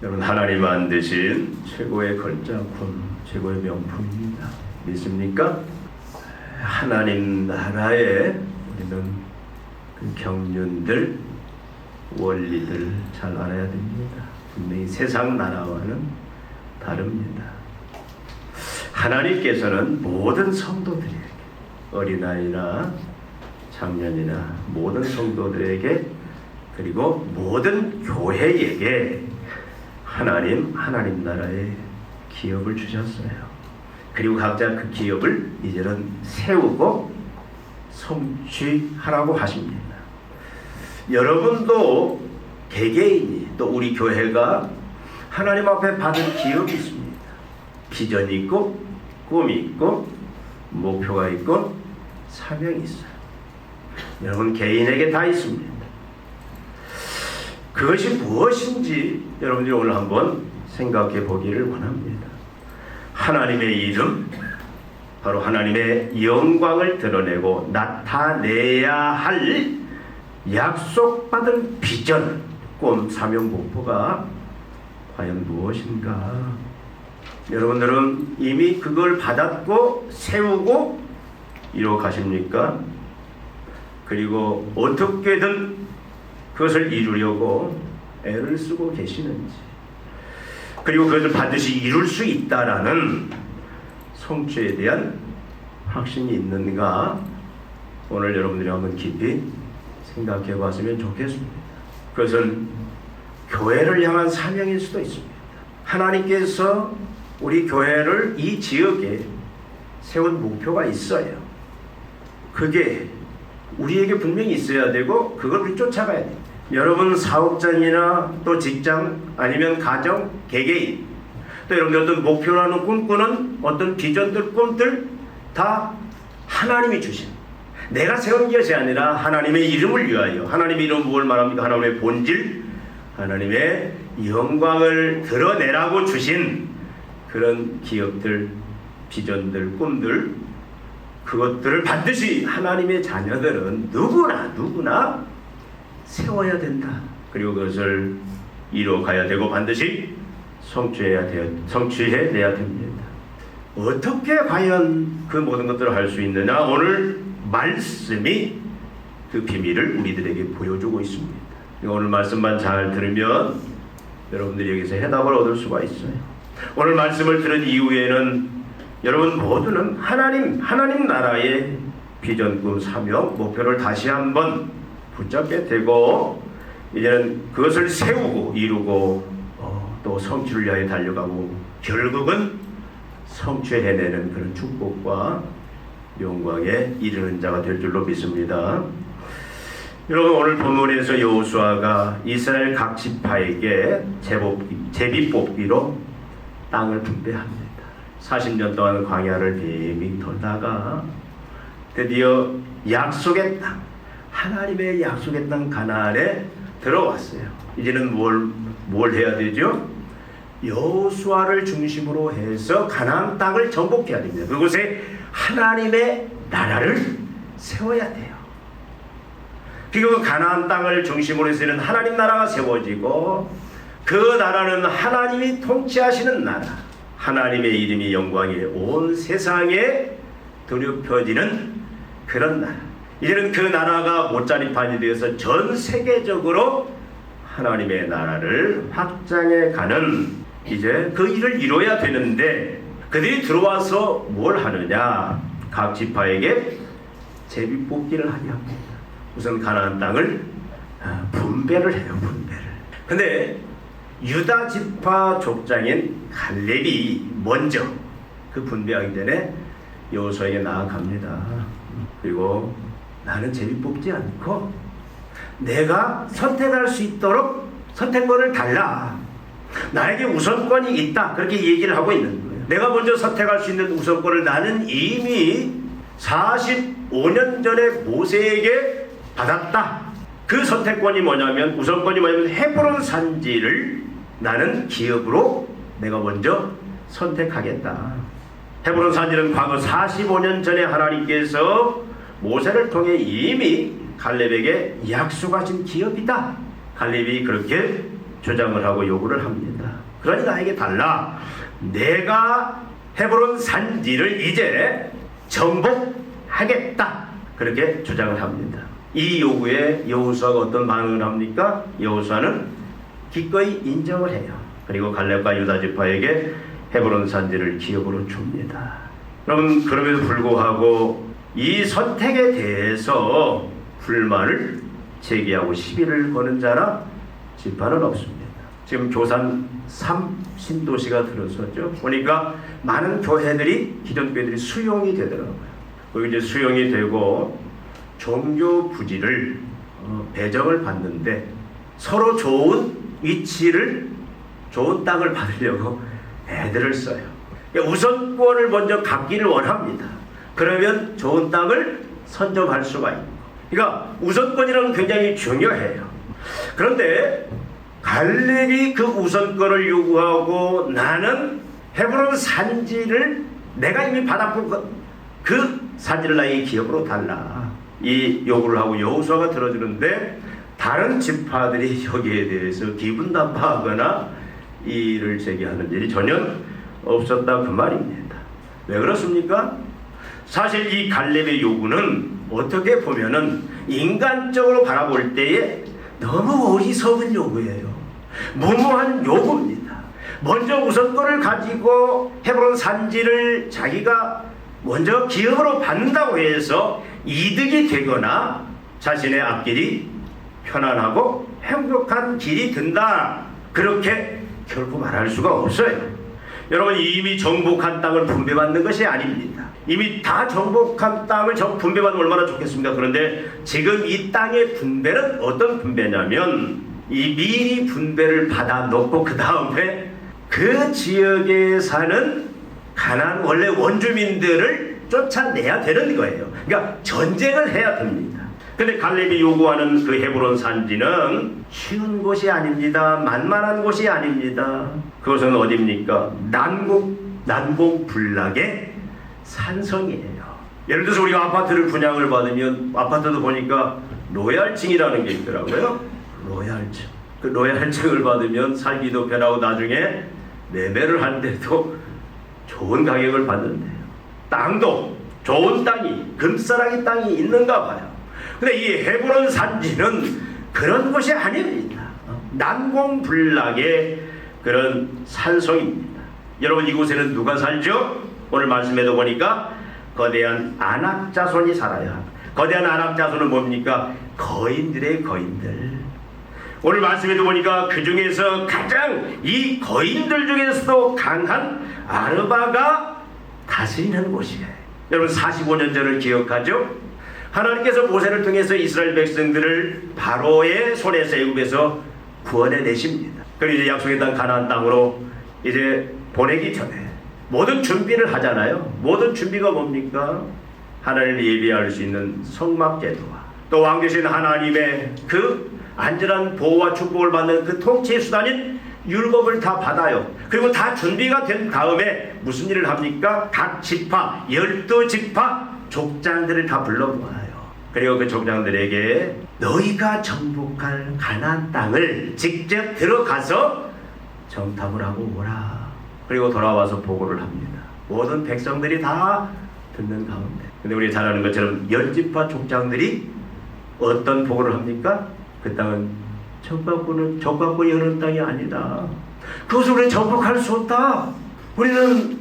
여러분, 하나님 만드신 최고의 걸작품, 최고의 명품입니다. 믿습니까? 하나님 나라에 우리는 그 경륜들, 원리들 잘 알아야 됩니다. 분명히 세상 나라와는 다릅니다. 하나님께서는 모든 성도들에게, 어린아이나 청년이나 모든 성도들에게, 그리고 모든 교회에게 하나님 나라의 기업을 주셨어요. 그리고 각자 그 기업을 이제는 세우고 성취하라고 하십니다. 여러분도 개개인이, 또 우리 교회가 하나님 앞에 받은 기업이 있습니다. 비전이 있고 꿈이 있고 목표가 있고 사명이 있어요. 여러분 개인에게 다 있습니다. 그것이 무엇인지 여러분들이 오늘 한번 생각해 보기를 원합니다. 하나님의 이름, 바로 하나님의 영광을 드러내고 나타내야 할 약속받은 비전, 꿈, 사명, 목표가 과연 무엇인가? 여러분들은 이미 그걸 받았고 세우고 이루어 가십니까? 그리고 어떻게든 그것을 이루려고 애를 쓰고 계시는지, 그리고 그것을 반드시 이룰 수 있다라는 성취에 대한 확신이 있는가? 오늘 여러분들이 한번 깊이 생각해 봤으면 좋겠습니다. 그것은 교회를 향한 사명일 수도 있습니다. 하나님께서 우리 교회를 이 지역에 세운 목표가 있어요. 그게 우리에게 분명히 있어야 되고 그걸 우리 쫓아가야 돼요. 여러분 사업장이나 또 직장, 아니면 가정, 개개인, 또 여러분들 어떤 목표라는 꿈꾸는 어떤 비전들, 꿈들 다 하나님이 주신, 내가 세운 것이 아니라 하나님의 이름을 위하여, 하나님의 이름은 무엇을 말합니까? 하나님의 본질, 하나님의 영광을 드러내라고 주신 그런 기업들, 비전들, 꿈들, 그것들을 반드시 하나님의 자녀들은 누구나 세워야 된다. 그리고 그것을 이루어가야 되고 반드시 성취해내야 됩니다. 어떻게 과연 그 모든 것들을 할 수 있느냐? 오늘 말씀이 그 비밀을 우리들에게 보여주고 있습니다. 오늘 말씀만 잘 들으면 여러분들이 여기서 해답을 얻을 수가 있어요. 오늘 말씀을 들은 이후에는 여러분 모두는 하나님 나라의 비전, 꿈, 사명, 목표를 다시 한번 붙잡게 되고, 이제는 그것을 세우고 이루고 또 성취를 위하여 달려가고 결국은 성취해내는 그런 축복과 영광에 이르는 자가 될 줄로 믿습니다. 여러분, 오늘 본문에서 여호수아가 이스라엘 각 지파에게 제비 뽑기로 땅을 분배합니다. 40년 동안 광야를 빙빙 돌다가 드디어 약속의 땅, 하나님의 약속의 땅 가나안에 들어왔어요. 이제는 뭘 해야 되죠? 여호수아를 중심으로 해서 가나안 땅을 정복해야 됩니다. 그곳에 하나님의 나라를 세워야 돼요. 그리고 가나안 땅을 중심으로 해서는 하나님 나라가 세워지고, 그 나라는 하나님이 통치하시는 나라, 하나님의 이름이 영광이 온 세상에 드럽혀지는 그런 나라. 이제는 그 나라가 못자리판이 되어서 전 세계적으로 하나님의 나라를 확장해 가는, 이제 그 일을 이뤄야 되는데, 그들이 들어와서 뭘 하느냐? 각 지파에게 제비뽑기를 하게 합니다. 우선 가나안 땅을 분배를 해요. 분배를. 근데 유다 지파 족장인 갈렙이 먼저 그 분배하기 전에 여호수아에게 나아갑니다. 그리고 나는 제비 뽑지 않고 내가 선택할 수 있도록 선택권을 달라. 나에게 우선권이 있다. 그렇게 얘기를 하고 있는 거예요. 내가 먼저 선택할 수 있는 우선권을 나는 이미 45년 전에 모세에게 받았다. 그 선택권이 뭐냐면, 우선권이 뭐냐면 헤브론 산지를 나는 기업으로 내가 먼저 선택하겠다. 헤브론 산지는 과거 45년 전에 하나님께서 모세를 통해 이미 갈렙에게 약속하신 기업이다. 갈렙이 그렇게 주장을 하고 요구를 합니다. 그러니 나에게 달라. 내가 헤브론 산지를 이제 정복하겠다. 그렇게 주장을 합니다. 이 요구에 여호수아가 어떤 반응을 합니까? 여호수아는 기꺼이 인정을 해요. 그리고 갈렙과 유다 지파에게 헤브론 산지를 기업으로 줍니다. 여러분, 그럼에도 불구하고 이 선택에 대해서 불만을 제기하고 시비를 거는 자나 지파는 없습니다. 지금 교산 3 신도시가 들어섰죠. 보니까 많은 교회들이, 기존 교회들이 수용이 되더라고요. 거기 이제 수용이 되고 종교 부지를 배정을 받는데 서로 좋은 위치를, 좋은 땅을 받으려고 애들을 써요. 우선권을 먼저 갖기를 원합니다. 그러면 좋은 땅을 선점할 수가 있고, 그러니까 우선권이라는 게 굉장히 중요해요. 그런데 갈렙이 그 우선권을 요구하고 나는 헤브론 산지를 내가 이미 받았고 그 산지를 나에게 기업으로 달라, 이 요구를 하고 여호수아가 들어주는데 다른 지파들이 여기에 대해서 기분 나빠하거나 이의를 제기하는 일이 전혀 없었다, 그 말입니다. 왜 그렇습니까? 사실 이 갈렙의 요구는 어떻게 보면은 인간적으로 바라볼 때에 너무 어리석은 요구예요. 무모한 요구입니다. 먼저 우선권을 가지고 헤브론 산지를 자기가 먼저 기업으로 받는다고 해서 이득이 되거나 자신의 앞길이 편안하고 행복한 길이 된다, 그렇게 결코 말할 수가 없어요. 여러분, 이미 정복한 땅을 분배받는 것이 아닙니다. 이미 다 정복한 땅을 분배받으면 얼마나 좋겠습니까? 그런데 지금 이 땅의 분배는 어떤 분배냐면, 이 미리 분배를 받아 놓고 그 다음에 그 지역에 사는 가나안 원래 원주민들을 쫓아내야 되는 거예요. 그러니까 전쟁을 해야 됩니다. 근데 갈렙이 요구하는 그 헤브론 산지는 쉬운 곳이 아닙니다. 만만한 곳이 아닙니다. 그것은 어디입니까? 난공불락의 산성이에요. 예를 들어서 우리가 아파트를 분양을 받으면 아파트도 보니까 로얄층이라는 게 있더라고요. 로얄층. 그 로얄층을 받으면 살기도 편하고 나중에 매매를 하는데도 좋은 가격을 받는데요. 땅도 좋은 땅이, 금싸라기 땅이 있는가 봐요. 근데 이 헤브론 산지는 그런 곳이 아닙니다. 난공불락의 그런 산성입니다. 여러분, 이곳에는 누가 살죠? 오늘 말씀에도 보니까 거대한 아낙 자손이 살아요. 거대한 아낙 자손은 뭡니까? 거인들의 거인들. 오늘 말씀에도 보니까 그 중에서 가장 이 거인들 중에서도 강한 아르바가 다스리는 곳이에요. 여러분, 45년 전을 기억하죠? 하나님께서 모세를 통해서 이스라엘 백성들을 바로의 손에서 애굽에서 구원해 내십니다. 그리고 이제 약속의 땅 가나안 땅으로 이제 보내기 전에 모든 준비를 하잖아요. 모든 준비가 뭡니까? 하나님을 예비할 수 있는 성막제도와 또 왕 되신 하나님의 그 안전한 보호와 축복을 받는 그 통치의 수단인 율법을 다 받아요. 그리고 다 준비가 된 다음에 무슨 일을 합니까? 각 지파, 12지파 족장들을 다 불러모아요. 그리고 그 족장들에게 너희가 정복할 가나안 땅을 직접 들어가서 정탐을 하고 오라. 그리고 돌아와서 보고를 합니다. 모든 백성들이 다 듣는 가운데. 근데 우리 잘 아는 것처럼 10지파 족장들이 어떤 보고를 합니까? 그 땅은 적받고 여는 땅이 아니다. 그것을 우리는 정복할 수 없다. 우리는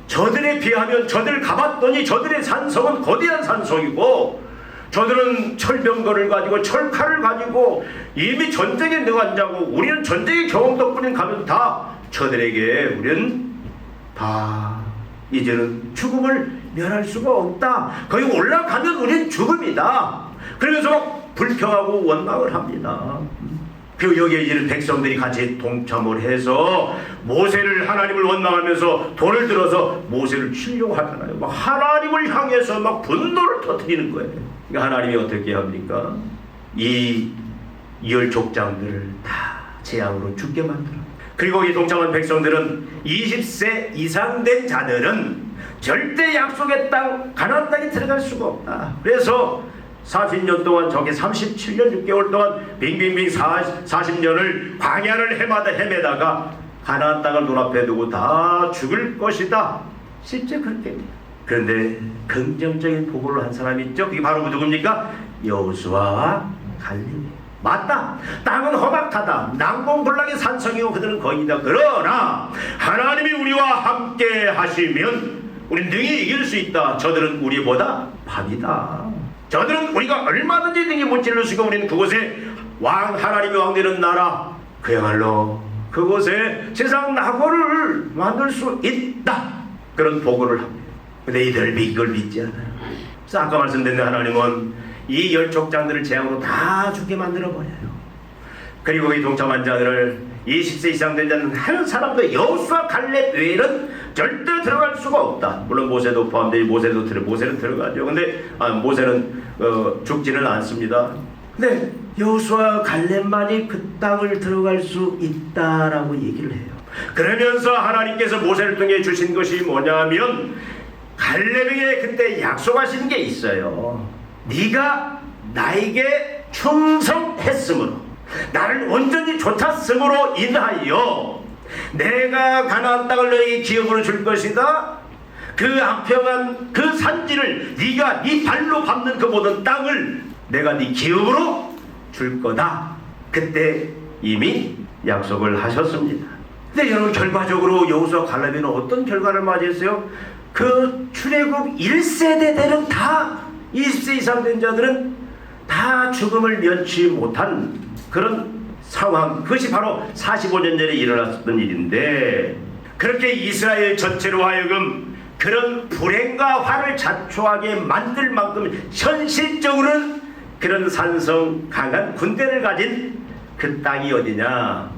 저들에 비하면, 저들 가봤더니 저들의 산성은 거대한 산성이고 저들은 철병거를 가지고 철칼을 가지고 이미 전쟁에 능한 자고 우리는 전쟁의 경험 덕분에 가면 다 저들에게 우리는 다 이제는 죽음을 면할 수가 없다. 거기 올라가면 우리는 죽음이다. 그러면서 불평하고 원망을 합니다. 그리고 여기에 이제는 백성들이 같이 동참을 해서 모세를, 하나님을 원망하면서 돌을 들어서 모세를 치려고 하잖아요. 막 하나님을 향해서 막 분노를 터뜨리는 거예요. 그러니까 하나님이 어떻게 합니까? 이 10족장들을 다 재앙으로 죽게 만들어. 그리고 이 동참한 백성들은 20세 이상 된 자들은 절대 약속의 땅 가나안 땅에 들어갈 수가 없다. 그래서 40년 동안 저게 37년 6개월 동안 빙빙빙 40년을 광야를 헤매다가 가나안 땅을 눈앞에 두고 다 죽을 것이다. 실제 그렇게 돼요. 그런데 긍정적인 보고를 한 사람이 있죠. 그게 바로 누굽니까? 여호수아와 갈렙이에요. 맞다. 땅은 험악하다. 난공불락의 산성이고 그들은 거인이다. 그러나 하나님이 우리와 함께 하시면 우리는 능히 이길 수 있다. 저들은 우리보다 밥이다. 저들은 우리가 얼마든지 능히 무찔러 쓰고 우리는 그곳에 하나님의 왕되는 나라, 그야말로 그곳에 세상 낙원을 만들 수 있다. 그런 보고를 합니다. 근데 이들 이걸 믿지 않아요. 그래서 아까 말씀드린 하나님은 이 10족장들을 재앙으로 다 죽게 만들어버려요. 그리고 이 동참한 자들을 20세 이상 된 자는 한 사람도 여호수아 갈렙 외에는 절대 들어갈 수가 없다. 물론 모세도 포함되어 모세는 들어가죠. 근데 모세는 죽지는 않습니다. 근데 여호수아 갈렙만이 그 땅을 들어갈 수 있다라고 얘기를 해요. 그러면서 하나님께서 모세를 통해 주신 것이 뭐냐면 갈렙에게 그때 약속하신 게 있어요. 네가 나에게 충성했으므로 나를 온전히 좇았으므로 인하여 내가 가나안 땅을 너에게 기업으로 줄 것이다. 그 안평한 그 산지를 네가 네 발로 밟는 그 모든 땅을 내가 네 기업으로 줄 거다. 그때 이미 약속을 하셨습니다. 근데 여러분 결과적으로 여호수아 갈렙은 어떤 결과를 맞이했어요? 그 출애굽 1세대들은 다 20세 이상 된 자들은 다 죽음을 면치 못한 그런 상황. 그것이 바로 45년 전에 일어났던 일인데 그렇게 이스라엘 전체로 하여금 그런 불행과 화를 자초하게 만들 만큼 현실적으로는 그런 산성 강한 군대를 가진 그 땅이 어디냐?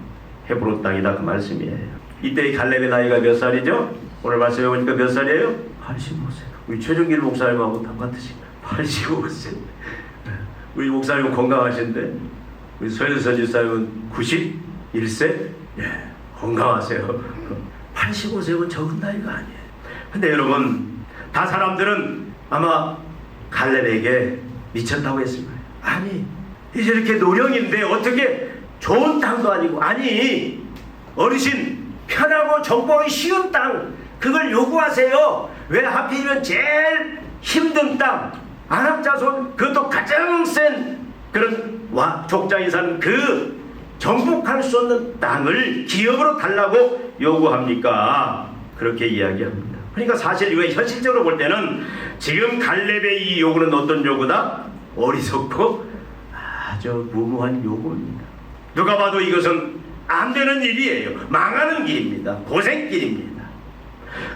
헤브론 땅이다. 그 말씀이에요. 이때 갈렙의 나이가 몇 살이죠? 오늘 말씀해 보니까 몇 살이에요? 85세. 우리 최종길 목사님하고 똑같으시네. 85세. 우리 목사님은 건강하신데 우리 서현선 집사님은 91세? 예, 건강하세요. 85세는 적은 나이가 아니에요. 근데 여러분 다 사람들은 아마 갈렙에게 미쳤다고 했을 거예요. 아니 이제 이렇게 노령인데 어떻게 좋은 땅도 아니고, 아니 어르신 편하고 정복하기 쉬운 땅 그걸 요구하세요. 왜 하필이면 제일 힘든 땅 아람 자손 그것도 가장 센 그런 족장이 사는 그 정복할 수 없는 땅을 기업으로 달라고 요구합니까? 그렇게 이야기합니다. 그러니까 사실 왜 현실적으로 볼 때는 지금 갈렙의 이 요구는 어떤 요구다? 어리석고 아주 무모한 요구입니다. 누가 봐도 이것은 안 되는 일이에요. 망하는 길입니다. 고생길입니다.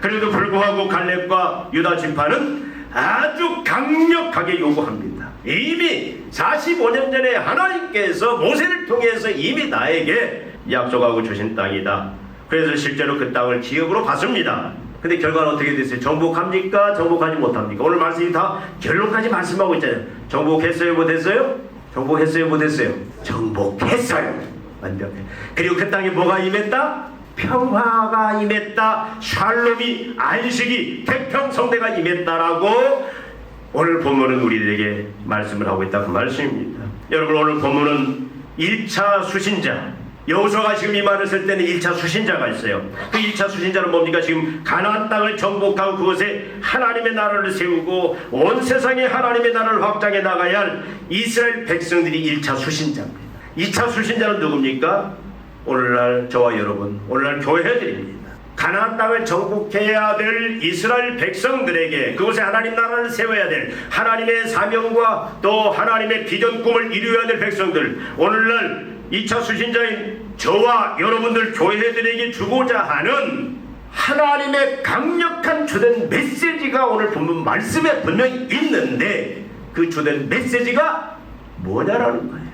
그래도 불구하고 갈렙과 유다 지파는 아주 강력하게 요구합니다. 이미 45년 전에 하나님께서 모세를 통해서 이미 나에게 약속하고 주신 땅이다. 그래서 실제로 그 땅을 기업으로 받습니다. 근데 결과는 어떻게 됐어요? 정복합니까? 정복하지 못합니까? 오늘 말씀이 다 결론까지 말씀하고 있잖아요. 정복했어요? 못했어요? 정복했어요? 못했어요? 정복했어요. 완벽해. 그리고 그 땅에 뭐가 임했다? 평화가 임했다. 샬롬이, 안식이, 태평성대가 임했다라고 오늘 본문은 우리들에게 말씀을 하고 있다. 그 말씀입니다. 여러분 오늘 본문은 1차 수신자, 여호수아가 지금 이 말을 쓸 때는 1차 수신자가 있어요. 그 1차 수신자는 뭡니까? 지금 가나안 땅을 정복하고 그곳에 하나님의 나라를 세우고 온 세상에 하나님의 나라를 확장해 나가야 할 이스라엘 백성들이 1차 수신자입니다. 2차 수신자는 누굽니까? 오늘날 저와 여러분, 오늘날 교회들입니다. 가나안 땅을 정복해야 될 이스라엘 백성들에게 그곳에 하나님 나라를 세워야 될 하나님의 사명과 또 하나님의 비전 꿈을 이루어야 될 백성들, 오늘날 2차 수신자인 저와 여러분들 교회들에게 주고자 하는 하나님의 강력한 주된 메시지가 오늘 본문 말씀에 분명히 있는데 그 주된 메시지가 뭐냐라는 거예요.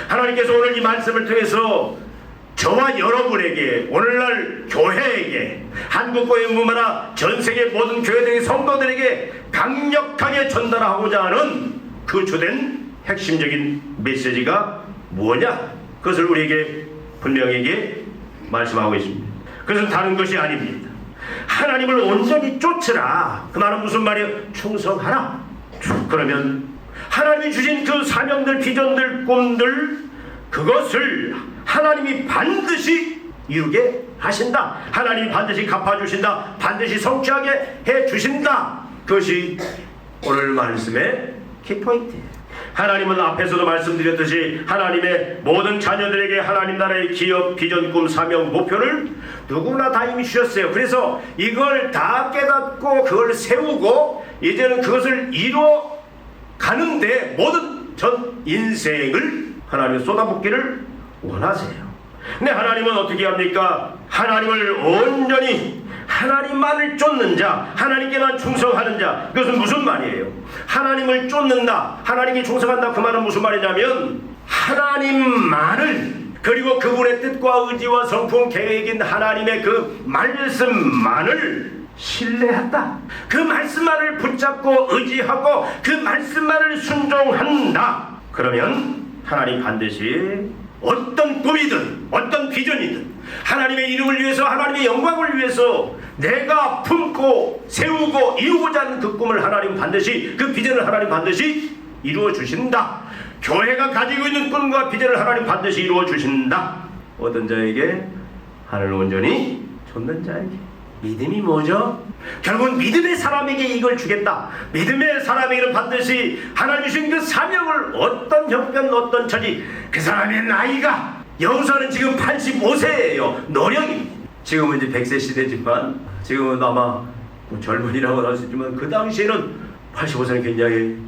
하나님께서 오늘 이 말씀을 통해서 저와 여러분에게, 오늘날 교회에게, 한국교회뿐만 아니라 전세계 모든 교회들의 성도들에게 강력하게 전달하고자 하는 그 주된 핵심적인 메시지가 뭐냐? 그것을 우리에게 분명하게 말씀하고 있습니다. 그것은 다른 것이 아닙니다. 하나님을 온전히 쫓으라. 그 말은 무슨 말이에요? 충성하라. 그러면 하나님이 주신 그 사명들, 비전들, 꿈들, 그것을 하나님이 반드시 이루게 하신다. 하나님이 반드시 갚아주신다. 반드시 성취하게 해주신다. 그것이 오늘 말씀의 키포인트예요. 하나님은 앞에서도 말씀드렸듯이 하나님의 모든 자녀들에게 하나님 나라의 기업, 비전, 꿈, 사명, 목표를 누구나 다 이미 주셨어요. 그래서 이걸 다 깨닫고 그걸 세우고 이제는 그것을 이루어 가는데 모든 전 인생을 하나님이 쏟아붓기를 원하세요. 근데 하나님은 어떻게 합니까? 하나님을 온전히 하나님만을 쫓는 자, 하나님께만 충성하는 자. 그것은 무슨 말이에요? 하나님을 쫓는다, 하나님이 충성한다, 그 말은 무슨 말이냐면 하나님만을, 그리고 그분의 뜻과 의지와 성품 계획인 하나님의 그 말씀만을 신뢰한다. 그 말씀만을 붙잡고 의지하고 그 말씀만을 순종한다. 그러면 하나님 반드시 어떤 꿈이든 어떤 비전이든 하나님의 이름을 위해서, 하나님의 영광을 위해서 내가 품고 세우고 이루고자 하는 그 꿈을 하나님 반드시, 그 비전을 하나님 반드시 이루어 주신다. 교회가 가지고 있는 꿈과 비전을 하나님 반드시 이루어 주신다. 어떤 자에게? 하늘을 온전히 좇는 자에게. 믿음이 뭐죠? 결국은 믿음의 사람에게 이걸 주겠다. 믿음의 사람에게는 반드시 하나님 주신 그 사명을, 어떤 형편, 어떤 처지, 그 사람의 나이가, 여우서는 지금 85세예요. 노령입니다. 지금은 이제 100세 시대지만, 지금은 아마 젊은이라고 할 수 있지만 그 당시에는 85세는 굉장히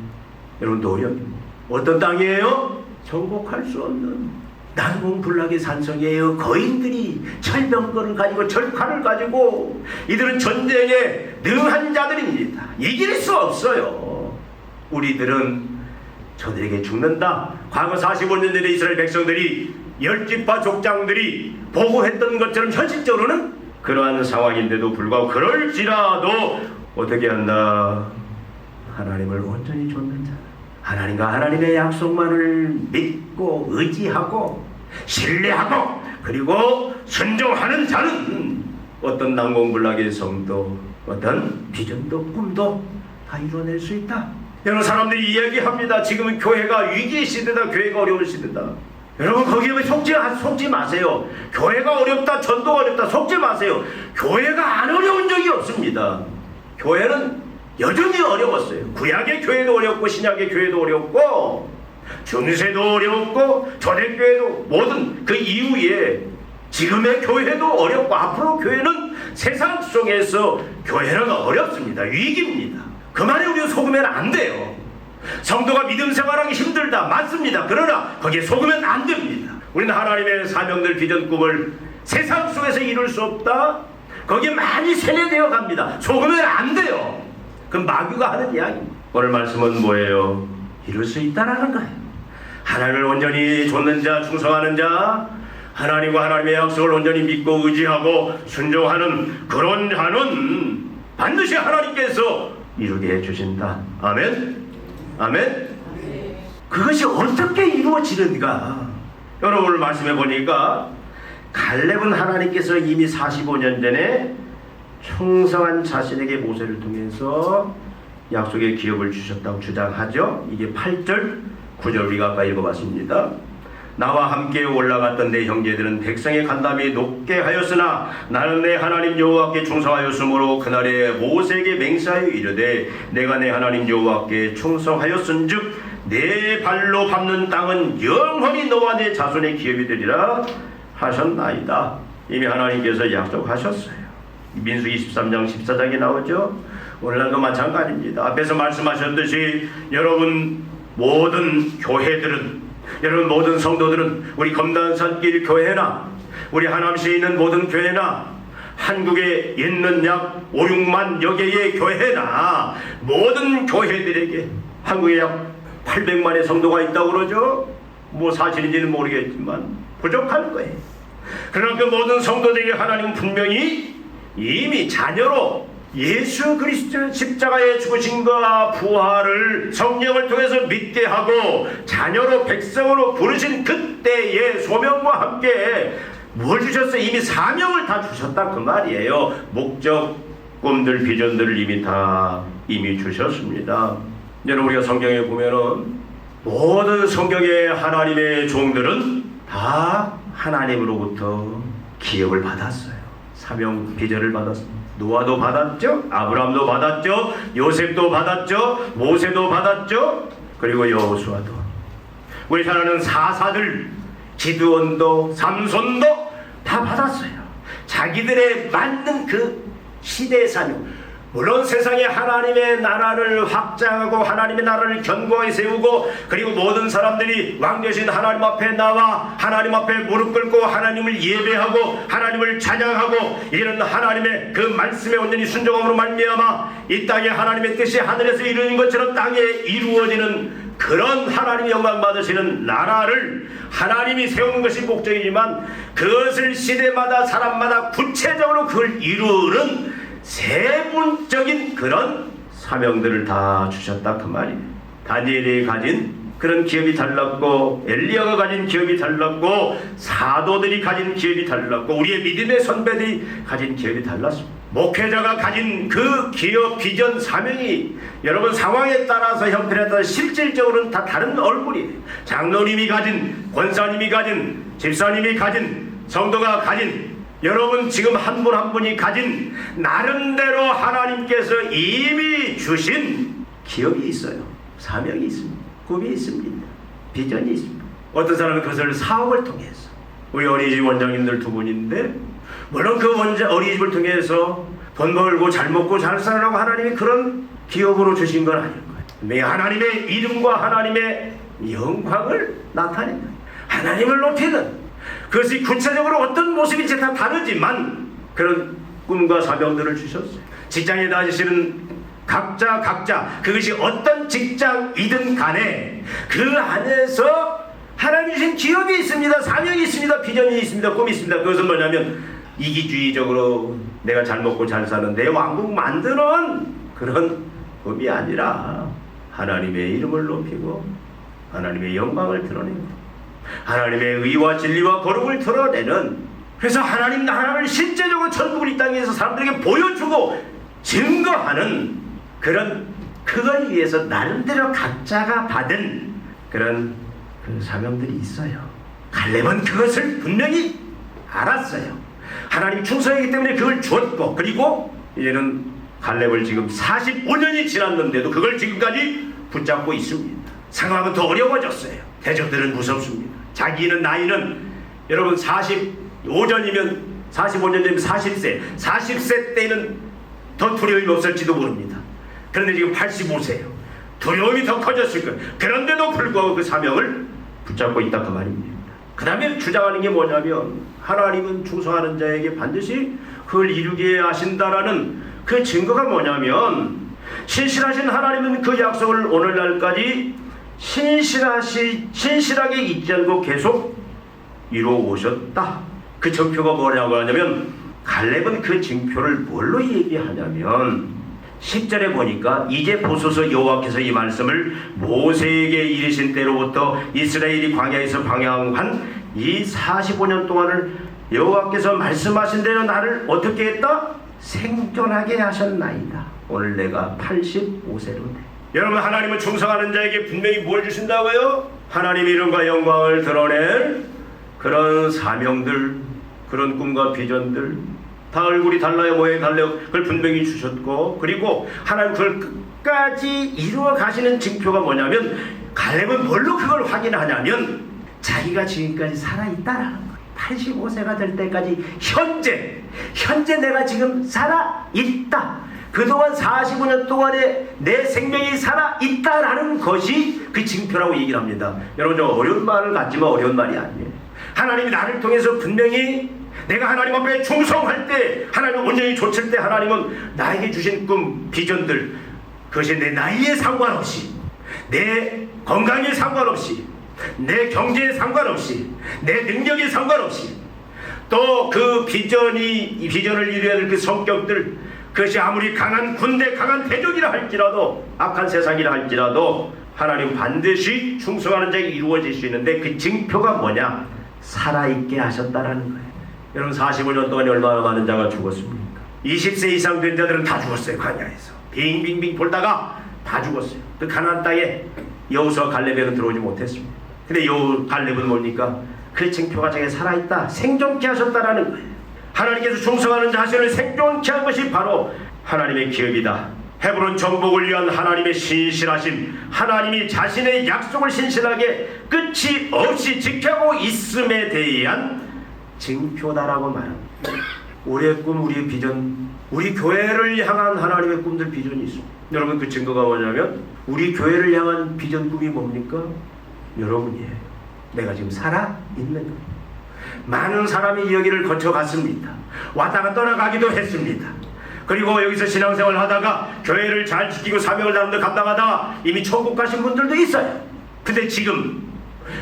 여러분 노령입니다. 어떤 땅이에요? 정복할 수 없는 난공불락의 산성이에요. 거인들이 철병거를 가지고 철칼을 가지고, 이들은 전쟁에 능한 자들입니다. 이길 수 없어요. 우리들은 저들에게 죽는다. 과거 45년 전에 이스라엘 백성들이, 열집파 족장들이 보고했던 것처럼 현실적으로는 그러한 상황인데도 불구하고 그럴지라도 어떻게 한다? 하나님을 온전히 좇는 자, 하나님과 하나님의 약속만을 믿고 의지하고 신뢰하고 그리고 순종하는 자는 어떤 난공불락의 성도, 어떤 비전도 꿈도 다 이루어낼 수 있다. 여러 사람들이 이야기합니다. 지금은 교회가 위기 시대다, 교회가 어려운 시대다. 여러분 거기에 속지 마세요. 교회가 어렵다, 전도가 어렵다, 속지 마세요. 교회가 안 어려운 적이 없습니다. 교회는 여전히 어려웠어요. 구약의 교회도 어렵고 신약의 교회도 어렵고 중세도 어렵고 초대교회도, 모든 그 이후에 지금의 교회도 어렵고 앞으로 교회는 세상 속에서 교회는 어렵습니다. 위기입니다. 그 말에 우리가 속으면 안 돼요. 성도가 믿음 생활하기 힘들다, 맞습니다. 그러나 거기에 속으면 안 됩니다. 우리는 하나님의 사명들, 비전, 꿈을 세상 속에서 이룰 수 없다, 거기에 많이 세뇌되어 갑니다. 속으면 안 돼요. 그 마귀가 하는 이야기입니다. 오늘 말씀은 뭐예요? 이룰 수 있다라는 거예요. 하나님을 온전히 좇는 자, 충성하는 자, 하나님과 하나님의 약속을 온전히 믿고 의지하고 순종하는 그런 자는 반드시 하나님께서 이루게 해주신다. 아멘? 아멘? 그것이 어떻게 이루어지는가? 여러분 오늘 말씀해 보니까 갈렙은 하나님께서 이미 45년 전에 충성한 자신에게 모세를 통해서 약속의 기업을 주셨다고 주장하죠. 이게 8절, 9절 우리가 아까 읽어봤습니다. 나와 함께 올라갔던 내 형제들은 백성의 간담이 높게 하였으나 나는 내 하나님 여호와께 충성하였으므로 그날에 모세에게 맹세하여 이르되 내가 내 하나님 여호와께 충성하였은즉 내 발로 밟는 땅은 영원히 너와 내 자손의 기업이 되리라 하셨나이다. 이미 하나님께서 약속하셨어요. 민수기 23장 14장에 나오죠. 오늘날도 마찬가지입니다. 앞에서 말씀하셨듯이 여러분 모든 교회들은, 여러분 모든 성도들은, 우리 검단산길 교회나 우리 하남시에 있는 모든 교회나 한국에 있는 약 5, 6만여 개의 교회나 모든 교회들에게, 한국에 약 800만의 성도가 있다고 그러죠. 뭐 사실인지는 모르겠지만 부족할 거예요. 그러나 그 모든 성도들에게 하나님은 분명히 이미 자녀로 예수 그리스도의 십자가의 죽으심과 부활을 성령을 통해서 믿게 하고 자녀로 백성으로 부르신 그때의 소명과 함께 뭘 주셨어요? 이미 사명을 다 주셨다 그 말이에요. 목적, 꿈들, 비전들을 이미 주셨습니다. 여러분 우리가 성경에 보면은 모든 성경의 하나님의 종들은 다 하나님으로부터 기업을 받았어요. 사명 비전을 받았습니다. 노아도 받았죠. 아브라함도 받았죠. 요셉도 받았죠. 모세도 받았죠. 그리고 여호수아도. 우리 잘 아는 사사들 기드온도 삼손도 다 받았어요. 자기들의 맞는 그 시대의 사명. 물론 세상에 하나님의 나라를 확장하고 하나님의 나라를 견고하게 세우고 그리고 모든 사람들이 왕되신 하나님 앞에 나와 하나님 앞에 무릎 꿇고 하나님을 예배하고 하나님을 찬양하고 이런 하나님의 그 말씀에 온전히 순종함으로 말미암아 이 땅에 하나님의 뜻이 하늘에서 이루어진 것처럼 땅에 이루어지는 그런 하나님의 영광 받으시는 나라를 하나님이 세우는 것이 목적이지만 그것을 시대마다 사람마다 구체적으로 그걸 이루는 세분적인 그런 사명들을 다 주셨다 그 말이에요. 다니엘이 가진 그런 기업이 달랐고 엘리야가 가진 기업이 달랐고 사도들이 가진 기업이 달랐고 우리의 믿음의 선배들이 가진 기업이 달랐습니다. 목회자가 가진 그 기업 비전 사명이 여러분 상황에 따라서 형편에 따라 실질적으로는 다 다른 얼굴이에요. 장로님이 가진, 권사님이 가진, 집사님이 가진, 성도가 가진 여러분 지금 한 분 한 분이 가진 나름대로 하나님께서 이미 주신 기업이 있어요. 사명이 있습니다. 꿈이 있습니다. 비전이 있습니다. 어떤 사람은 그것을 사업을 통해서 우리 어린이집 원장님들 두 분인데 물론 그 어린이집을 통해서 돈 벌고 잘 먹고 잘 살라고 하나님이 그런 기업으로 주신 건 아닐 거예요. 하나님의 이름과 하나님의 영광을 나타내는 거예요. 하나님을 높이는 그것이 구체적으로 어떤 모습인지 다 다르지만 그런 꿈과 사명들을 주셨어요. 직장에 다니시는 각자 그것이 어떤 직장이든 간에 그 안에서 하나님 주신 기업이 있습니다. 사명이 있습니다. 비전이 있습니다. 꿈이 있습니다. 그것은 뭐냐면 이기주의적으로 내가 잘 먹고 잘 사는 내 왕국 만드는 그런 꿈이 아니라 하나님의 이름을 높이고 하나님의 영광을 드러내고 하나님의 의와 진리와 거룩을 드러내는 그래서 하나님 나라를 실제적으로 천국을 이 땅에서 사람들에게 보여주고 증거하는 그런 그걸 위해서 나름대로 각자가 받은 그런 그 사명들이 있어요. 갈렙은 그것을 분명히 알았어요. 하나님 충성이기 때문에 그걸 주었고 그리고 이제는 갈렙을 지금 45년이 지났는데도 그걸 지금까지 붙잡고 있습니다. 상황은 더 어려워졌어요. 대적들은 무섭습니다. 자기는 나이는 여러분 45년이면 45년 되면 40세 때는 더 두려움이 없을지도 모릅니다. 그런데 지금 85세예요. 두려움이 더 커졌을 거예요. 그런데도 불구하고 그 사명을 붙잡고 있다 그 말입니다. 그 다음에 주장하는 게 뭐냐면 하나님은 충성하는 자에게 반드시 그걸 이루게 하신다라는 그 증거가 뭐냐면 신실하신 하나님은 그 약속을 오늘날까지 신실하게 잊지 않고 계속 이루어 오셨다. 그 증표가 뭐냐고 하냐면 갈렙은 그 증표를 뭘로 얘기하냐면 10절에 보니까 이제 보소서 여호와께서 이 말씀을 모세에게 이르신 때로부터 이스라엘이 광야에서 방황한 이 45년 동안을 여호와께서 말씀하신 대로 나를 어떻게 했다? 생존하게 하셨나이다. 오늘 내가 85세로 돼. 여러분 하나님은 충성하는 자에게 분명히 뭘 주신다고요? 하나님의 이름과 영광을 드러낼 그런 사명들 그런 꿈과 비전들 다 얼굴이 달라요 모양이 달라요 그걸 분명히 주셨고 그리고 하나님 그걸 끝까지 이루어 가시는 징표가 뭐냐면 갈렙은 뭘로 그걸 확인하냐면 자기가 지금까지 살아있다라는 거예요. 85세가 될 때까지 현재 내가 지금 살아있다. 그동안 45년 동안에 내 생명이 살아있다라는 것이 그 징표라고 얘기를 합니다. 여러분 좀 어려운 말을 같지만 어려운 말이 아니에요. 하나님이 나를 통해서 분명히 내가 하나님 앞에 충성할 때 하나님을 온전히 좇을 때 하나님은 나에게 주신 꿈 비전들 그것이 내 나이에 상관없이 내 건강에 상관없이 내 경제에 상관없이 내 능력에 상관없이 또 그 비전을 이루어야 될 그 성격들 그것이 아무리 강한 군대 강한 대적이라 할지라도 악한 세상이라 할지라도 하나님 반드시 충성하는 자에게 이루어질 수 있는데 그 징표가 뭐냐? 살아있게 하셨다라는 거예요. 여러분 45년 동안에 얼마나 많은 자가 죽었습니까? 20세 이상 된 자들은 다 죽었어요. 광야에서 빙빙빙 돌다가 다 죽었어요. 그 가나안 땅에 여호수아 갈렙에는 들어오지 못했습니다. 근데 갈렙은 뭡니까? 그 징표가 자기가 살아있다, 생존케 하셨다라는 거예요. 하나님께서 충성하는 자신을 생존케 한 것이 바로 하나님의 기업이다. 헤브론 정복을 위한 하나님의 신실하심, 하나님이 자신의 약속을 신실하게 끝이 없이 지켜고 있음에 대한 징표다라고 말합니다. 우리의 꿈, 우리의 비전, 우리 교회를 향한 하나님의 꿈들, 비전이 있습니다. 여러분, 그 증거가 뭐냐면 우리 교회를 향한 비전, 꿈이 뭡니까? 여러분이에요. 내가 지금 살아있는 거예요. 많은 사람이 이 여기를 거쳐갔습니다. 왔다가 떠나가기도 했습니다. 그리고 여기서 신앙생활 하다가 교회를 잘 지키고 사명을 나름대로 감당하다가 이미 천국 가신 분들도 있어요. 근데 지금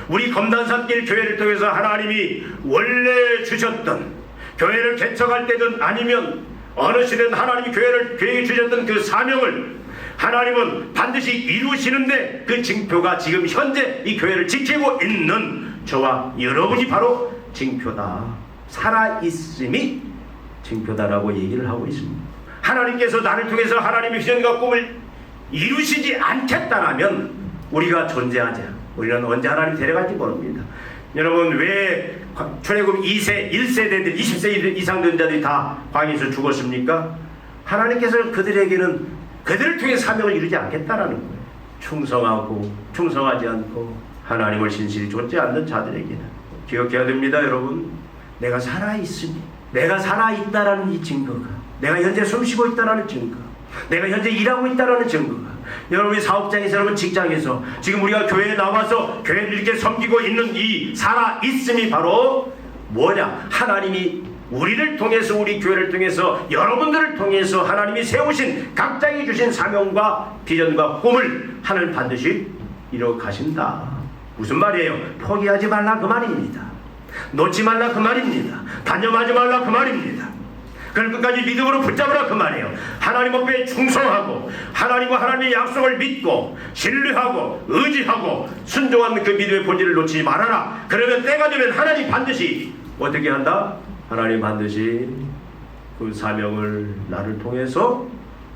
우리 검단산길 교회를 통해서 하나님이 원래 주셨던, 교회를 개척할 때든 아니면 어느 시대든 하나님이 교회를 계획해 주셨던 그 사명을 하나님은 반드시 이루시는데, 그 징표가 지금 현재 이 교회를 지키고 있는 저와 여러분이 바로 징표다. 살아있음이 징표다라고 얘기를 하고 있습니다. 하나님께서 나를 통해서 하나님의 비전과 꿈을 이루시지 않겠다라면 우리가 존재하지 않고 우리는 언제 하나님 데려갈지 모릅니다. 여러분, 왜 출애굽 2세, 1세대들, 20세 이상 된 자들이 다 광야에서 죽었습니까? 하나님께서 그들에게는 그들을 통해 사명을 이루지 않겠다라는 거예요. 충성하고 충성하지 않고 하나님을 신실히 좇지 않는 자들에게는. 기억해야 됩니다, 여러분. 내가 살아있으니, 내가 살아있다라는 이 증거가, 내가 현재 숨쉬고 있다라는 증거, 내가 현재 일하고 있다라는 증거가, 여러분이 사업장에서, 여러분 직장에서, 지금 우리가 교회에 나와서 교회를 이렇게 섬기고 있는 이 살아있음이 바로 뭐냐? 하나님이 우리를 통해서, 우리 교회를 통해서, 여러분들을 통해서 하나님이 세우신, 각자에게 주신 사명과 비전과 꿈을 하나님 반드시 이루어 가신다. 무슨 말이에요? 포기하지 말라 그 말입니다. 놓지 말라 그 말입니다. 단념하지 말라 그 말입니다. 그걸 끝까지 믿음으로 붙잡으라 그 말이에요. 하나님 앞에 충성하고 하나님과 하나님의 약속을 믿고 신뢰하고 의지하고 순종하는 그 믿음의 본질을 놓치지 말아라. 그러면 때가 되면 하나님 반드시 어떻게 한다? 하나님 반드시 그 사명을 나를 통해서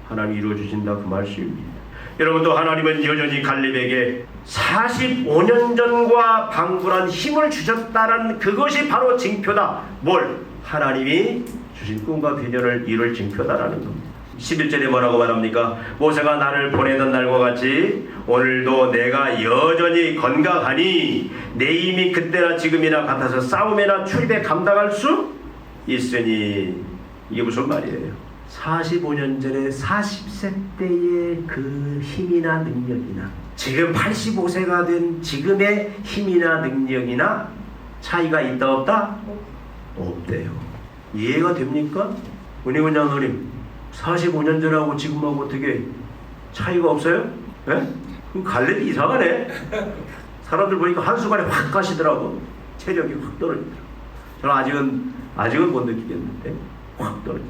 하나님이 이루어주신다 그 말씀입니다. 여러분도 하나님은 여전히 갈렙에게 45년 전과 방불한 힘을 주셨다는 그것이 바로 징표다. 뭘? 하나님이 주신 꿈과 비전을 이룰 징표다라는 겁니다. 11절에 뭐라고 말합니까? 모세가 나를 보내던 날과 같이 오늘도 내가 여전히 건강하니 내 힘이 그때나 지금이나 같아서 싸움이나 출입에 감당할 수 있으니. 이게 무슨 말이에요? 45년 전에 40세 때의 그 힘이나 능력이나 지금 85세가 된 지금의 힘이나 능력이나 차이가 있다 없다? 없대요. 이해가 됩니까? 은혜원 장로님, 45년 전하고 지금하고 어떻게 차이가 없어요? 네? 그럼 갈렙이 이상하네. 사람들 보니까 한순간에 확 가시더라고. 체력이 확 떨어지더라고. 저는 아직은 못 느끼겠는데 확 떨어져.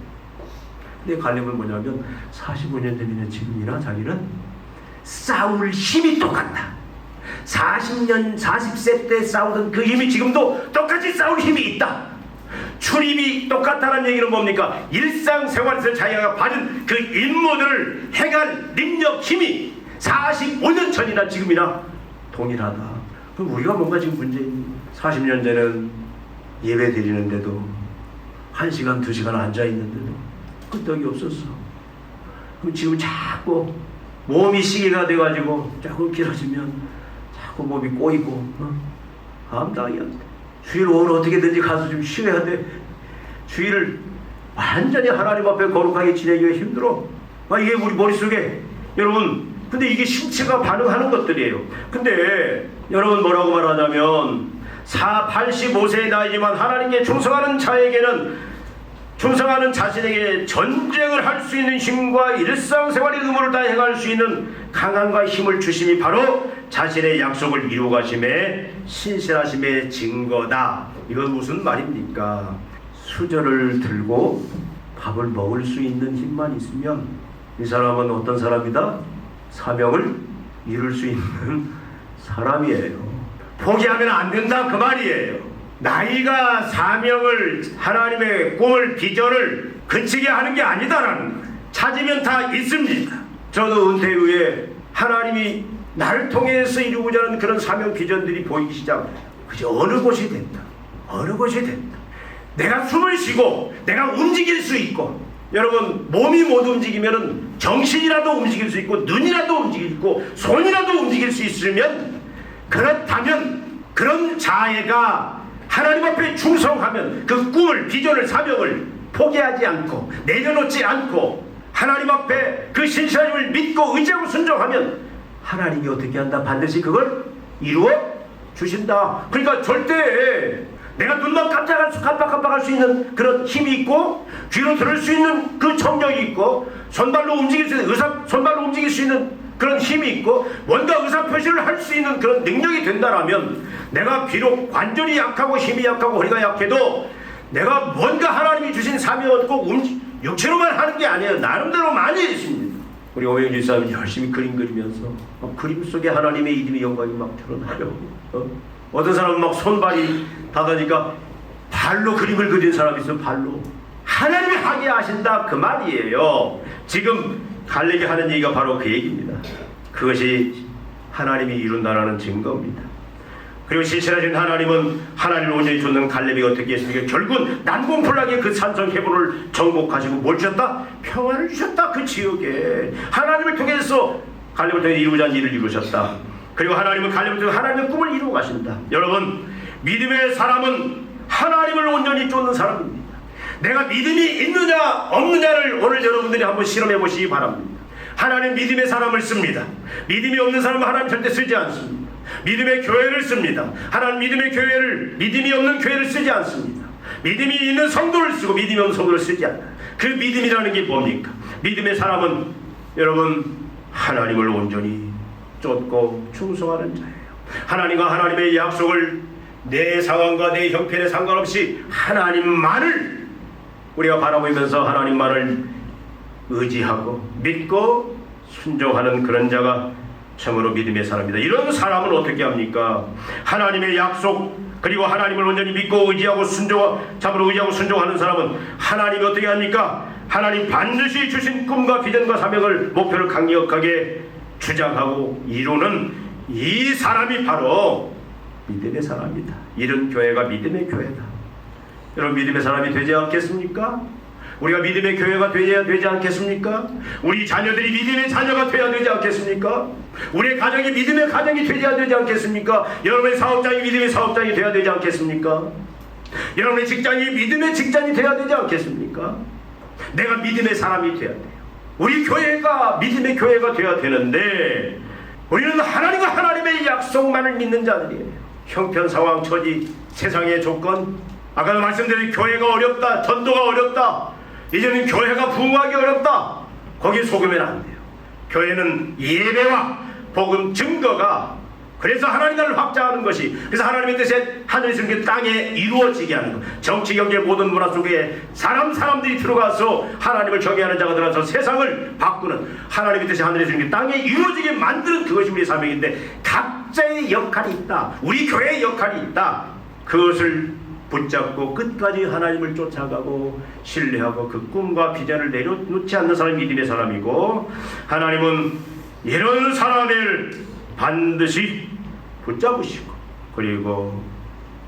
근데 갈렙은 뭐냐면 45년 전이나 지금이나 자기는 싸울 힘이 똑같다. 40세 때 싸우던 그 힘이 지금도 똑같이 싸울 힘이 있다. 출입이 똑같다는 얘기는 뭡니까? 일상생활에서 자기가 받은 그 임무들을 행할 능력, 힘이 45년 전이나 지금이나 동일하다. 그럼 우리가 뭔가 지금 문제인 40년 전에는 예배 드리는데도 1시간, 2시간 앉아있는데도 끄떡이 없었어. 그럼 지금 자꾸 몸이 시계가 돼가지고 자꾸 길어지면 자꾸 몸이 꼬이고 감당이 안 돼. 주일 오늘 어떻게든지 가서 좀 쉬어야 돼. 주일을 완전히 하나님 앞에 거룩하게 지내기가 힘들어. 이게 우리 머릿속에, 여러분, 근데 이게 신체가 반응하는 것들이에요. 근데 여러분 뭐라고 말하냐면 85세의 나이지만 하나님께 충성하는 자에게는, 충성하는 자신에게 전쟁을 할 수 있는 힘과 일상생활의 의무를 다 행할 수 있는 강함과 힘을 주심이 바로 자신의 약속을 이루가심의 신실하심의 증거다. 이건 무슨 말입니까? 수저를 들고 밥을 먹을 수 있는 힘만 있으면 이 사람은 어떤 사람이다? 사명을 이룰 수 있는 사람이에요. 포기하면 안 된다 그 말이에요. 나이가 사명을, 하나님의 꿈을, 비전을 그치게 하는 게 아니다라는 거예요. 찾으면 다 있습니다. 저도 은퇴 후에 하나님이 나를 통해서 이루고자 하는 그런 사명 비전들이 보이기 시작해요. 그저 어느 곳이 된다. 어느 곳이 된다. 내가 숨을 쉬고 내가 움직일 수 있고, 여러분 몸이 못 움직이면 정신이라도 움직일 수 있고 눈이라도 움직일 수 있고 손이라도 움직일 수 있으면, 그렇다면 그런 자애가 하나님 앞에 충성하면 그 꿈을, 비전을, 사명을 포기하지 않고 내려놓지 않고 하나님 앞에 그 신실함을 믿고 의지하고 순종하면 하나님이 어떻게 한다? 반드시 그걸 이루어 주신다. 그러니까 절대 내가 눈만 깜빡깜빡할 수 있는 그런 힘이 있고 귀로 들을 수 있는 그 정력이 있고 손발로 움직일 수 있는 손발로 움직일 수 있는 그런 힘이 있고 뭔가 의사표시를 할 수 있는 그런 능력이 된다라면, 내가 비록 관절이 약하고 힘이 약하고 허리가 약해도 내가 뭔가 하나님이 주신 사명은 꼭 육체로만 하는 게 아니에요. 나름대로 많이 있습니다. 우리 오영주 사람이 열심히 그림 그리면서 그림 속에 하나님의 이름의 영광이 막 드러나요. 어떤 사람은 막 손발이 닿으니까 발로 그림을 그린 사람이 있어요. 발로. 하나님이 하게 하신다 그 말이에요. 지금 갈렙이 하는 얘기가 바로 그 얘기입니다. 그것이 하나님이 이룬다라는 증거입니다. 그리고 신실하신 하나님은 하나님을 온전히 쫓는 갈렙이 어떻게 했습니까? 결국은 난공불락의 그 산성 해보를 정복하시고 뭘 주셨다? 평안을 주셨다. 그 지역에 하나님을 통해서 갈렙을 통해 이루고자 하는 일을 이루셨다. 그리고 하나님은 갈렙을 통해 하나님의 꿈을 이루어 가신다. 여러분, 믿음의 사람은 하나님을 온전히 쫓는 사람입니다. 내가 믿음이 있느냐 없느냐를 오늘 여러분들이 한번 실험해 보시기 바랍니다. 하나님 믿음의 사람을 씁니다. 믿음이 없는 사람은 하나님 절대 쓰지 않습니다. 믿음의 교회를 씁니다. 하나님 믿음이 없는 교회를 쓰지 않습니다. 믿음이 있는 성도를 쓰고 믿음이 없는 성도를 쓰지 않아요. 그 믿음이라는 게 뭡니까? 믿음의 사람은 여러분 하나님을 온전히 쫓고 충성하는 자예요. 하나님과 하나님의 약속을 내 상황과 내 형편에 상관없이 하나님만을 우리가 바라보면서 하나님만을 의지하고 믿고 순종하는 그런 자가 참으로 믿음의 사람입니다. 이런 사람은 어떻게 합니까? 하나님의 약속, 그리고 하나님을 온전히 믿고 의지하고 참으로 의지하고 순종하는 사람은 하나님이 어떻게 합니까? 하나님 반드시 주신 꿈과 비전과 사명을, 목표를 강력하게 주장하고 이루는 이 사람이 바로 믿음의 사람이다. 이런 교회가 믿음의 교회다. 여러분, 믿음의 사람이 되지 않겠습니까? 우리가 믿음의 교회가 되어야 되지 않겠습니까? 우리 자녀들이 믿음의 자녀가 되어야 되지 않겠습니까? 우리의 가정이 믿음의 가정이 되어야 되지 않겠습니까? 여러분의 사업장이 믿음의 사업장이 되어야 되지 않겠습니까? 여러분의 직장이 믿음의 직장이 되어야 되지 않겠습니까? 내가 믿음의 사람이 되어야 돼요. 우리 교회가 믿음의 교회가 되어야 되는데, 우리는 하나님과 하나님의 약속만을 믿는 자들이에요. 형편, 상황, 처지, 세상의 조건, 아까도 말씀드린 교회가 어렵다, 전도가 어렵다, 이제는 교회가 부흥하기 어렵다, 거기에 속으면 안 돼요. 교회는 예배와 복음 증거가, 그래서 하나님 나라를 확장하는 것이, 그래서 하나님의 뜻에 하늘에서 그 땅에 이루어지게 하는 것, 정치, 경제, 모든 문화 속에 사람들이 들어가서 하나님을 경외하는 자가 들어가서 세상을 바꾸는, 하나님의 뜻이 하늘에서 그 땅에 이루어지게 만드는 그것이 우리의 사명인데, 각자의 역할이 있다. 우리 교회의 역할이 있다. 그것을 붙잡고 끝까지 하나님을 쫓아가고 신뢰하고 그 꿈과 비전을 내려놓지 않는 사람이 믿음의 사람이고, 하나님은 이런 사람을 반드시 붙잡으시고 그리고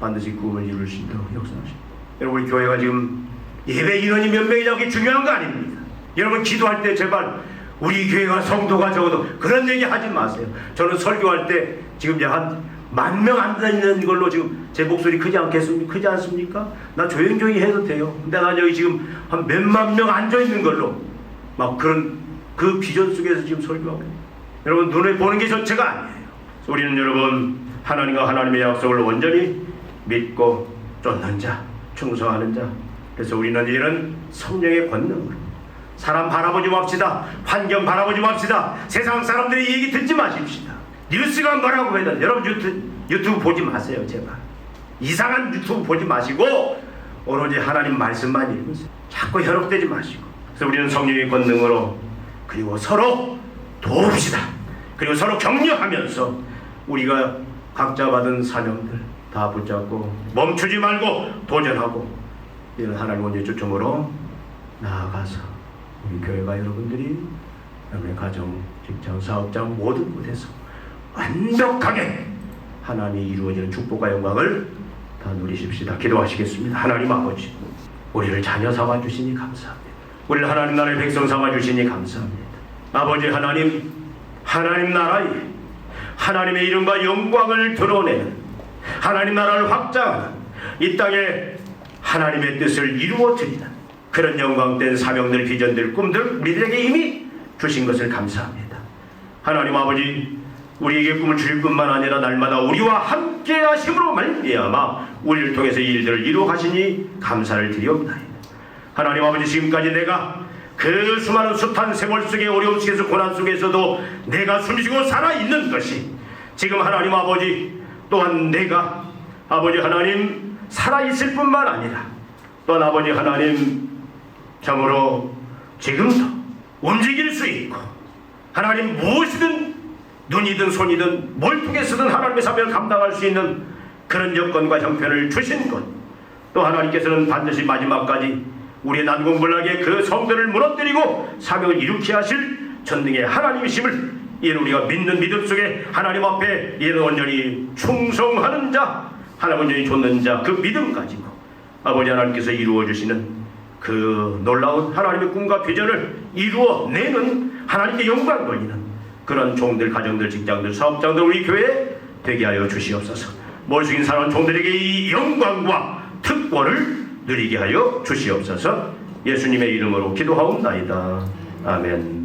반드시 꿈을 이룰 수 있도록 역사하십니다. 여러분, 우리 교회가 지금 예배 인원이 몇 명이냐 그게 중요한 거 아닙니다. 여러분, 기도할 때 제발 우리 교회가 성도가 적어도 그런 얘기 하지 마세요. 저는 설교할 때 지금 이제 한 10,000명 앉아있는 걸로 지금 제 목소리 크지 않습니까? 나 조용히 해도 돼요. 근데 난 여기 지금 한 몇만 명 앉아있는 걸로 막 그런 그 비전 속에서 지금 설교하고 있어요. 여러분, 눈에 보는 게 전체가 아니에요. 우리는 여러분 하나님과 하나님의 약속을 온전히 믿고 쫓는 자, 충성하는 자. 그래서 우리는 이런 성령의 권능으로 사람 바라보지 맙시다. 환경 바라보지 맙시다. 세상 사람들의 얘기 듣지 마십시다. 뉴스가 뭐라고 해도 여러분 유튜브 보지 마세요. 제발 이상한 유튜브 보지 마시고 오로지 하나님 말씀만 읽으세요. 자꾸 현혹되지 마시고. 그래서 우리는 성령의 권능으로, 그리고 서로 도웁시다. 그리고 서로 격려하면서 우리가 각자 받은 사명들 다 붙잡고 멈추지 말고 도전하고, 이런 하나님 원죄 초청으로 나아가서 우리 교회가 여러분들이 여러분의 가정, 직장, 사업장 모든 곳에서 완벽하게 하나님이 이루어지는 축복과 영광을 다 누리십시다. 기도하시겠습니다. 하나님 아버지, 우리를 자녀 삼아 주시니 감사합니다. 우리를 하나님 나라의 백성 삼아 주시니 감사합니다. 아버지 하나님, 하나님 나라에 하나님의 이름과 영광을 드러내는, 하나님 나라를 확장하는, 이 땅에 하나님의 뜻을 이루어드리는 그런 영광된 사명들, 비전들, 꿈들 우리들에게 이미 주신 것을 감사합니다. 하나님 아버지, 우리에게 꿈을 주실 뿐만 아니라 날마다 우리와 함께 하심으로 말미암아 우리를 통해서 이 일들을 이루어 가시니 감사를 드리옵나이다. 하나님 아버지, 지금까지 내가 그 수많은 숱한 세월 속에, 어려움 속에서, 고난 속에서도 내가 숨쉬고 살아있는 것이, 지금 하나님 아버지 또한 내가 아버지 하나님 살아있을 뿐만 아니라 또한 아버지 하나님 참으로 지금도 움직일 수 있고, 하나님 무엇이든 눈이든 손이든 뭘 통해서든 하나님의 사명을 감당할 수 있는 그런 여건과 형편을 주신 것, 또 하나님께서는 반드시 마지막까지 우리의 난공불락의 그 성들을 무너뜨리고 사명을 이루게 하실 전능의 하나님이심을, 이는 우리가 믿는 믿음 속에 하나님 앞에 이는 온전히 충성하는 자, 하나님 온전히 좇는 자, 그 믿음 가지고 아버지 하나님께서 이루어 주시는 그 놀라운 하나님의 꿈과 비전을 이루어내는, 하나님께 영광 돌리는 그런 종들, 가정들, 직장들, 사업장들 우리 교회에 되게 하여 주시옵소서. 몰수인 사랑하는 종들에게 이 영광과 특권을 누리게 하여 주시옵소서. 예수님의 이름으로 기도하옵나이다. 아멘.